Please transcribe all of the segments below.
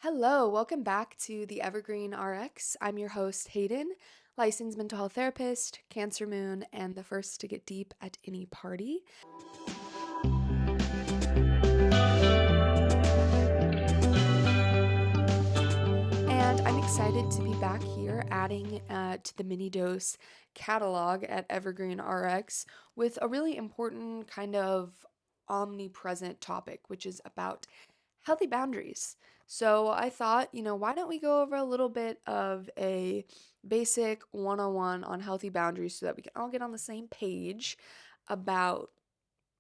Hello, welcome back to the Evergreen RX. I'm your host, Hayden, licensed mental health therapist, Cancer Moon, and the first to get deep at any party. And I'm excited to be back here adding to the Minidose catalog at Evergreen RX with a really important kind of omnipresent topic, which is about healthy boundaries. So I thought, why don't we go over a little bit of a basic 101 on healthy boundaries so that we can all get on the same page about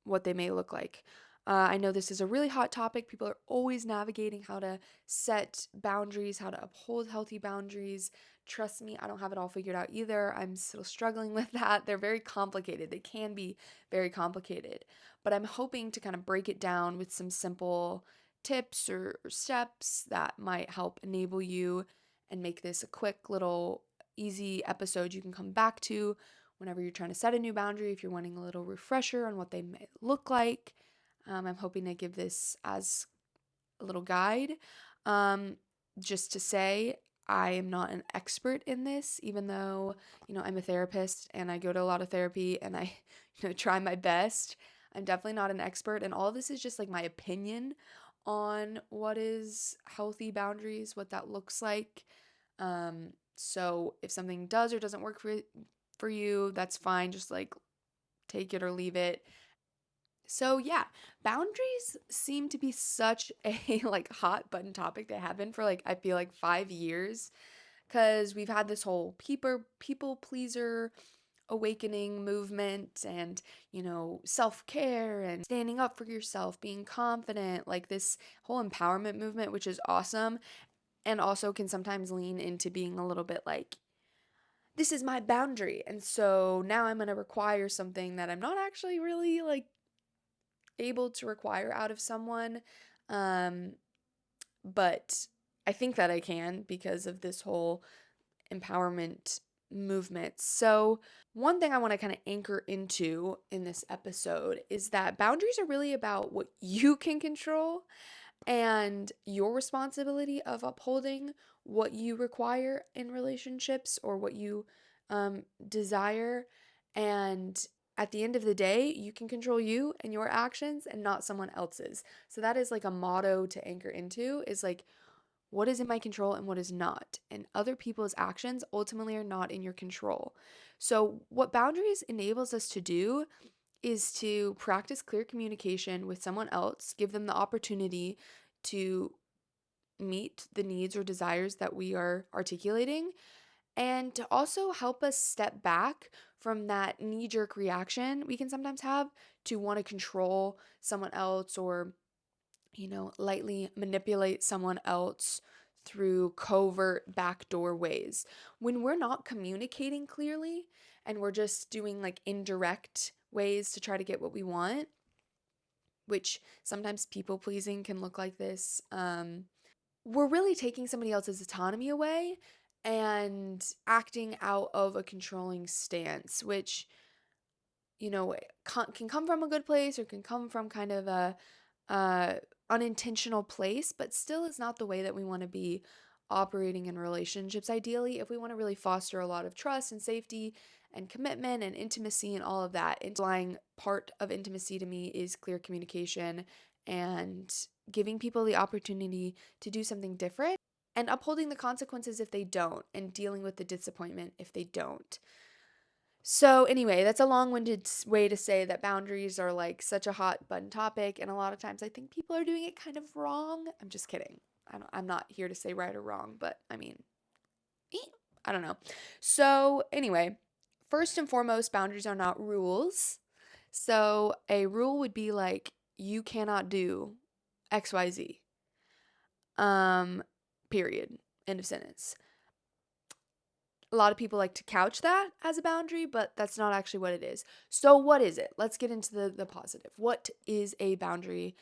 what they may look like. I know this is a really hot topic. People are always navigating how to set boundaries, how to uphold healthy boundaries. Trust me, I don't have it all figured out either. I'm still struggling with that. They're very complicated. They can be very complicated. But I'm hoping to kind of break it down with some simple tips or steps that might help enable you and make this a quick little easy episode you can come back to whenever you're trying to set a new boundary, if you're wanting a little refresher on what they may look like. I'm hoping to give this as a little guide. Um, just to say, I am not an expert in this, even though, I'm a therapist and I go to a lot of therapy and I, try my best. I'm definitely not an expert, and all of this is just like my opinion on what is healthy boundaries, what that looks like. So if something does or doesn't work for you, that's fine. Just like take it or leave it. So yeah, boundaries seem to be such a like hot button topic. They have been for like I feel like 5 years cuz we've had this whole people pleaser awakening movement and, self-care and standing up for yourself, being confident, like this whole empowerment movement, which is awesome and also can sometimes lean into being a little bit like this is my boundary. And so now I'm going to require something that I'm not actually really like able to require out of someone. Um, but I think that I can because of this whole empowerment movement. So, one thing I want to kind of anchor into in this episode is that boundaries are really about what you can control and your responsibility of upholding what you require in relationships or what you desire. And at the end of the day, you can control you and your actions and not someone else's. So that is like a motto to anchor into is like, what is in my control and what is not. And other people's actions ultimately are not in your control. So, what boundaries enables us to do is to practice clear communication with someone else, give them the opportunity to meet the needs or desires that we are articulating, and to also help us step back from that knee jerk reaction we can sometimes have to want to control someone else or, lightly manipulate someone else through covert backdoor ways. When we're not communicating clearly and we're just doing like indirect ways to try to get what we want, which sometimes people pleasing can look like this, we're really taking somebody else's autonomy away and acting out of a controlling stance, which, can come from a good place or can come from kind of a unintentional place, but still is not the way that we want to be operating in relationships. Ideally, if we want to really foster a lot of trust and safety and commitment and intimacy and all of that, underlying part of intimacy to me is clear communication and giving people the opportunity to do something different and upholding the consequences if they don't and dealing with the disappointment if they don't. So, anyway, that's a long winded way to say that boundaries are like such a hot button topic. And a lot of times I think people are doing it kind of wrong. I'm just kidding. I'm not here to say right or wrong, but I mean, I don't know. So, anyway, first and foremost, boundaries are not rules. So, a rule would be like, you cannot do XYZ. Um, period. End of sentence. A lot of people like to couch that as a boundary, but that's not actually what it is. So, what is it? Let's get into the positive. What is a boundary,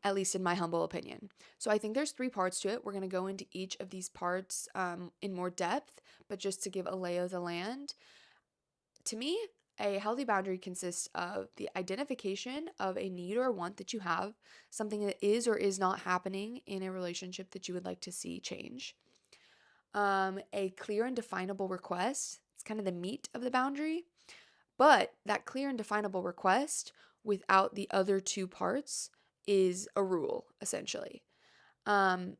at least in my humble opinion? So, I think there's 3 parts to it. We're going to go into each of these parts in more depth, but just to give a lay of the land, to me, A healthy boundary consists of the identification of a need or a want that you have, something that is or is not happening in a relationship that you would like to see change. A clear and definable request. It's kind of the meat of the boundary, but that clear and definable request without the other two parts is a rule, essentially. Um,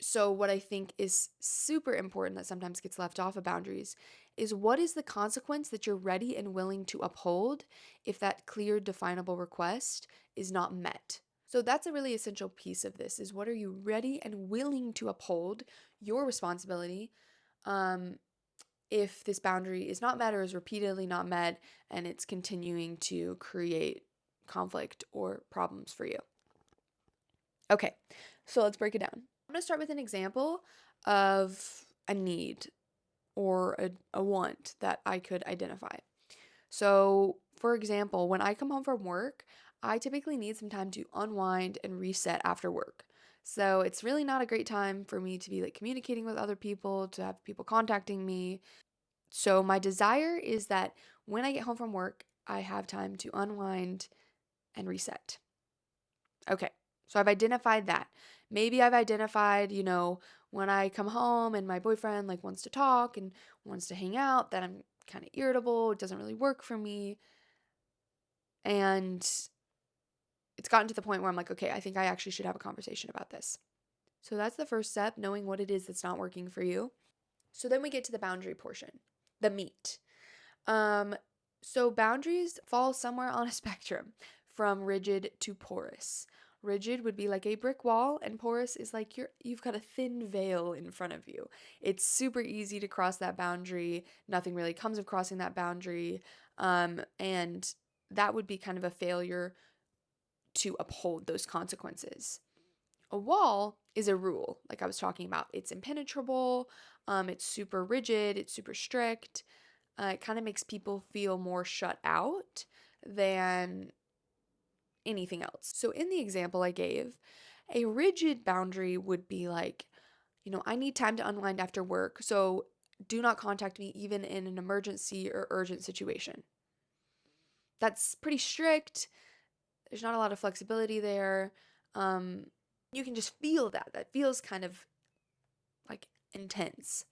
so, what I think is super important that sometimes gets left off of boundaries is what is the consequence that you're ready and willing to uphold if that clear, definable request is not met? So, that's a really essential piece of this is what are you ready and willing to uphold your responsibility um, if this boundary is not met or is repeatedly not met and it's continuing to create conflict or problems for you. Okay, so let's break it down. I'm going to start with an example of a need or a want that I could identify. So, for example, when I come home from work, I typically need some time to unwind and reset after work. So, it's really not a great time for me to be like communicating with other people, to have people contacting me. So, my desire is that when I get home from work, I have time to unwind and reset. Okay, so I've identified that. Maybe I've identified, when I come home and my boyfriend like wants to talk and wants to hang out, that I'm kind of irritable. It doesn't really work for me. And it's gotten to the point where I'm like, okay, I think I actually should have a conversation about this. So that's the first step, knowing what it is that's not working for you. So then we get to the boundary portion, the meat. Um, so boundaries fall somewhere on a spectrum from rigid to porous. Rigid would be like a brick wall, and porous is like you've got a thin veil in front of you. It's super easy to cross that boundary. Nothing really comes of crossing that boundary. And that would be kind of a failure to uphold those consequences. A wall is a rule, like I was talking about. It's impenetrable, it's super rigid, it's super strict. It kind of makes people feel more shut out than anything else. So, in the example I gave, a rigid boundary would be like, I need time to unwind after work, so do not contact me even in an emergency or urgent situation. That's pretty strict. There's not a lot of flexibility there. Um, you can just feel that. That feels kind of like intense.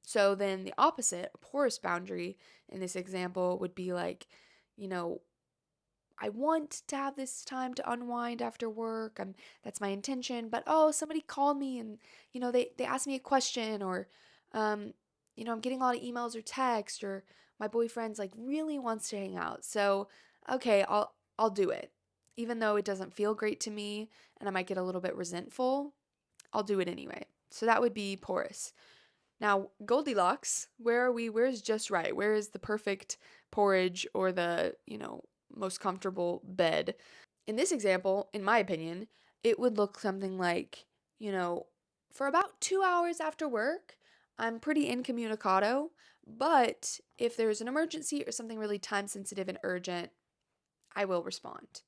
So then the opposite, a porous boundary in this example would be like, you know, I want to have this time to unwind after work. That's my intention, but oh, somebody called me and they asked me a question or um I'm getting a lot of emails or text or my boyfriend's like really wants to hang out. So, okay, I'll do it. Even though it doesn't feel great to me and I might get a little bit resentful, I'll do it anyway. So that would be porous. Now, Goldilocks, where are we? Where's just right? Where is the perfect porridge or the, most comfortable bed? In this example, in my opinion, it would look something like, for about 2 hours after work, I'm pretty incommunicado, but if there's an emergency or something really time sensitive and urgent, I will respond.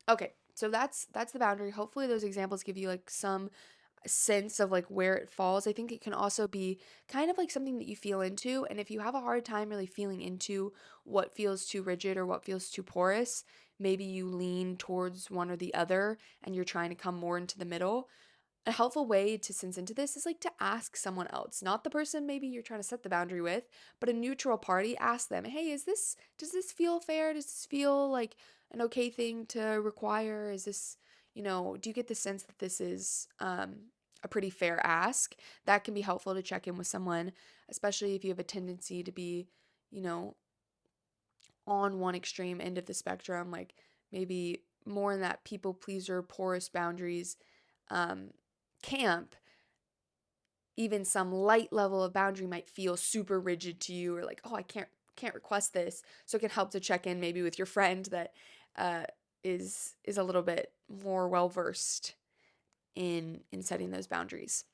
Okay, so that's the boundary. Hopefully those examples give you like some sense of like where it falls. I think it can also be kind of like something that you feel into. And if you have a hard time really feeling into what feels too rigid or what feels too porous, maybe you lean towards one or the other and you're trying to come more into the middle. A helpful way to sense into this is like to ask someone else, not the person maybe you're trying to set the boundary with, but a neutral party. Ask them, hey, does this feel fair? Does this feel like an okay thing to require? Is this, do you get the sense that this is a pretty fair ask? That can be helpful to check in with someone, especially if you have a tendency to be, you know, on one extreme end of the spectrum, like maybe more in that people pleaser, porous boundaries um, camp. Even some light level of boundary might feel super rigid to you, or like, oh, I can't request this. So it can help to check in maybe with your friend that uh, is a little bit more well versed in setting those boundaries.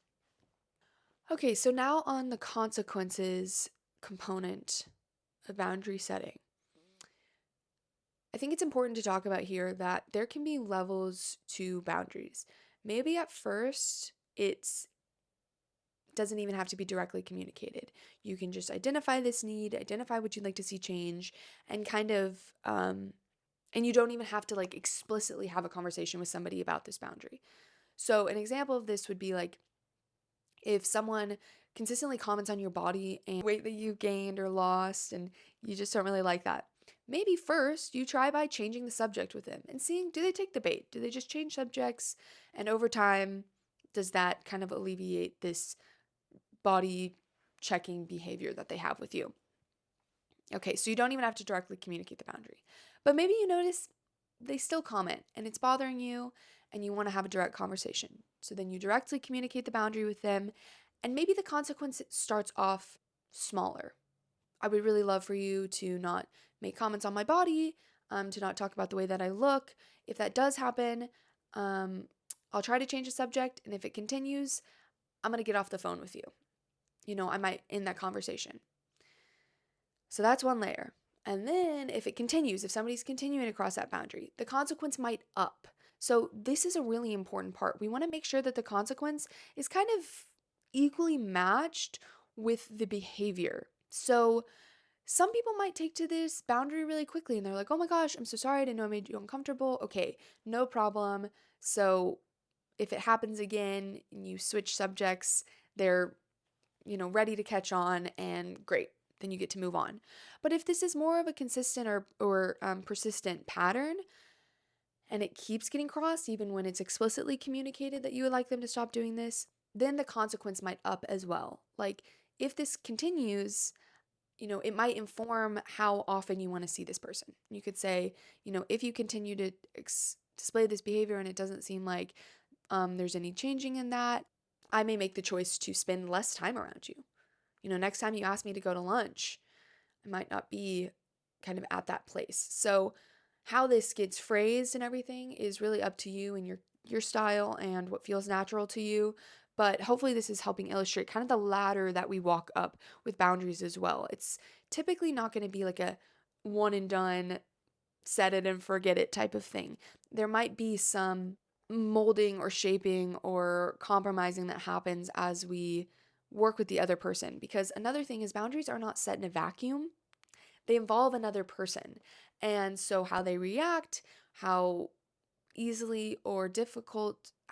Okay, so now on the consequences component of boundary setting. I think it's important to talk about here that there can be levels to boundaries. Maybe at first it's doesn't even have to be directly communicated. You can just identify this need, identify what you'd like to see change, and kind of, and you don't even have to like explicitly have a conversation with somebody about this boundary. So, an example of this would be like if someone consistently comments on your body and weight that you gained or lost, and you just don't really like that. Maybe first you try by changing the subject with them and seeing, do they take the bait? Do they just change subjects? And over time, does that kind of alleviate this body checking behavior that they have with you? Okay, so you don't even have to directly communicate the boundary. But maybe you notice they still comment and it's bothering you and you want to have a direct conversation. So then you directly communicate the boundary with them, and maybe the consequence starts off smaller. I would really love for you to not make comments on my body, to not talk about the way that I look. If that does happen, um, I'll try to change the subject, and if it continues, I'm going to get off the phone with you. I might end that conversation. So that's one layer. And then if it continues, if somebody's continuing to cross that boundary, the consequence might up. So this is a really important part. We want to make sure that the consequence is kind of equally matched with the behavior. So some people might take to this boundary really quickly and they're like, oh my gosh, I'm so sorry. I didn't know I made you uncomfortable. Okay, no problem. So if it happens again and you switch subjects, they're ready to catch on, and great, then you get to move on. But if this is more of a consistent or persistent pattern, and it keeps getting crossed even when it's explicitly communicated that you would like them to stop doing this, then the consequence might up as well. Like if this continues, it might inform how often you want to see this person. You could say, if you continue to display this behavior and it doesn't seem like there's any changing in that, I may make the choice to spend less time around you. Next time you ask me to go to lunch, I might not be kind of at that place. So how this gets phrased and everything is really up to you and your style and what feels natural to you. But hopefully this is helping illustrate kind of the ladder that we walk up with boundaries as well. It's typically not going to be like a one and done, set it and forget it type of thing. There might be some molding or shaping or compromising that happens as we work with the other person. Because another thing is boundaries are not set in a vacuum, they involve another person. And so how they react, how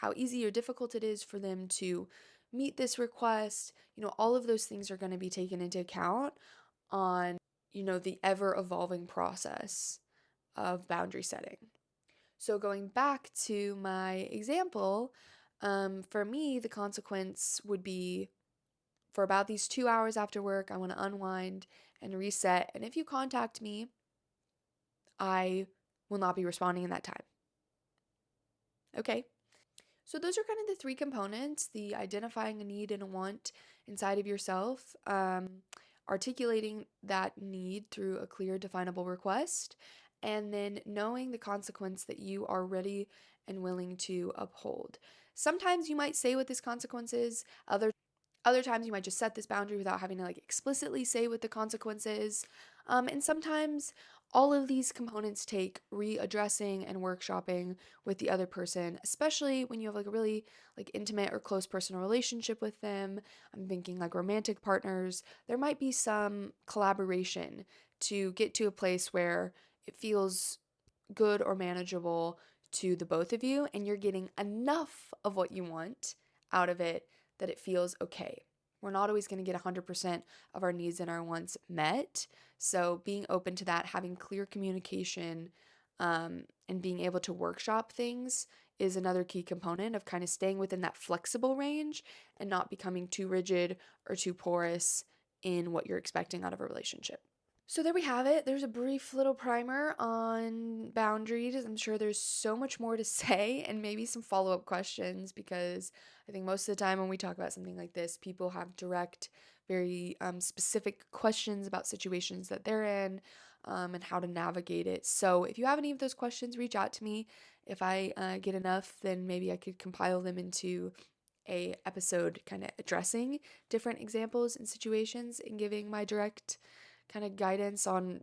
how easy or difficult it is for them to meet this request, all of those things are going to be taken into account on, the ever evolving process of boundary setting. So going back to my example, for me, the consequence would be for about these 2 hours after work, I want to unwind and reset. And if you contact me, I will not be responding in that time. Okay. So those are kind of the three components: the identifying a need and a want inside of yourself, articulating that need through a clear, definable request, and then knowing the consequence that you are ready and willing to uphold. Sometimes you might say what this consequence is, other times you might just set this boundary without having to like explicitly say what the consequence is. And sometimes all of these components take readdressing and workshopping with the other person, especially when you have like a really like intimate or close personal relationship with them. I'm thinking like romantic partners. There might be some collaboration to get to a place where it feels good or manageable to the both of you, and you're getting enough of what you want out of it that it feels okay. We're not always going to get 100% of our needs and our wants met. So, being open to that, having clear communication, and being able to workshop things is another key component of kind of staying within that flexible range and not becoming too rigid or too porous in what you're expecting out of a relationship. So there we have it. There's a brief little primer on boundaries. I'm sure there's so much more to say and maybe some follow-up questions, because I think most of the time when we talk about something like this, people have direct, very specific questions about situations that they're in, and how to navigate it. So if you have any of those questions, reach out to me. If I get enough, then maybe I could compile them into a episode kind of addressing different examples and situations and giving my direct kind of guidance on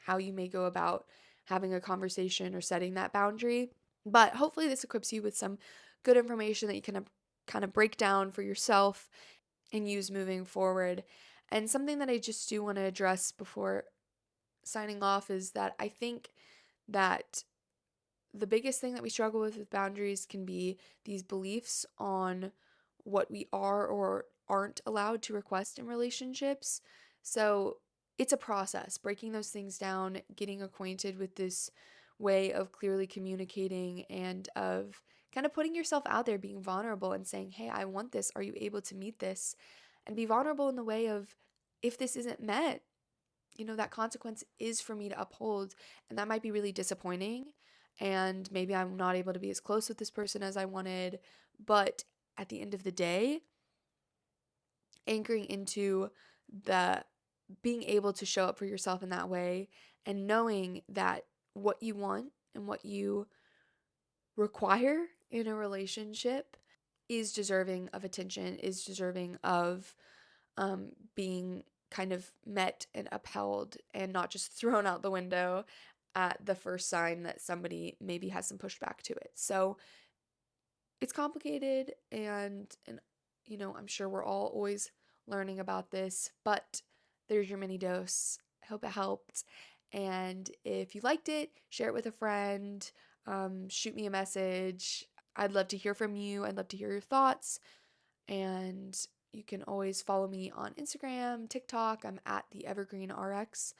how you may go about having a conversation or setting that boundary. But hopefully this equips you with some good information that you can kind of break down for yourself and use moving forward. And something that I just do want to address before signing off is that I think that the biggest thing that we struggle with boundaries can be these beliefs on what we are or aren't allowed to request in relationships. So it's a process, breaking those things down, getting acquainted with this way of clearly communicating and of kind of putting yourself out there, being vulnerable and saying, hey, I want this. Are you able to meet this? And be vulnerable in the way of, if this isn't met, that consequence is for me to uphold. And that might be really disappointing. And maybe I'm not able to be as close with this person as I wanted. But at the end of the day, anchoring into the being able to show up for yourself in that way and knowing that what you want and what you require in a relationship is deserving of attention, is deserving of being kind of met and upheld and not just thrown out the window at the first sign that somebody maybe has some pushback to it. So it's complicated and I'm sure we're all always learning about this, but there's your mini dose. I hope it helped. And if you liked it, share it with a friend, shoot me a message. I'd love to hear from you. I'd love to hear your thoughts. And you can always follow me on Instagram, TikTok. I'm at the Evergreen RX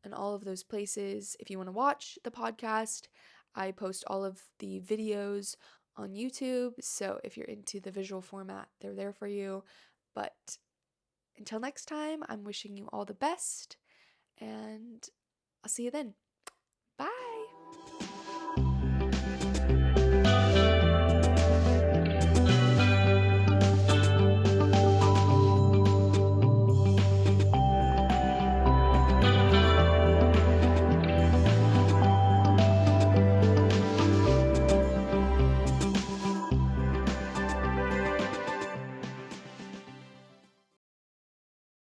and all of those places. If you want to watch the podcast, I post all of the videos on YouTube. So if you're into the visual format, they're there for you. But until next time, I'm wishing you all the best and I'll see you then.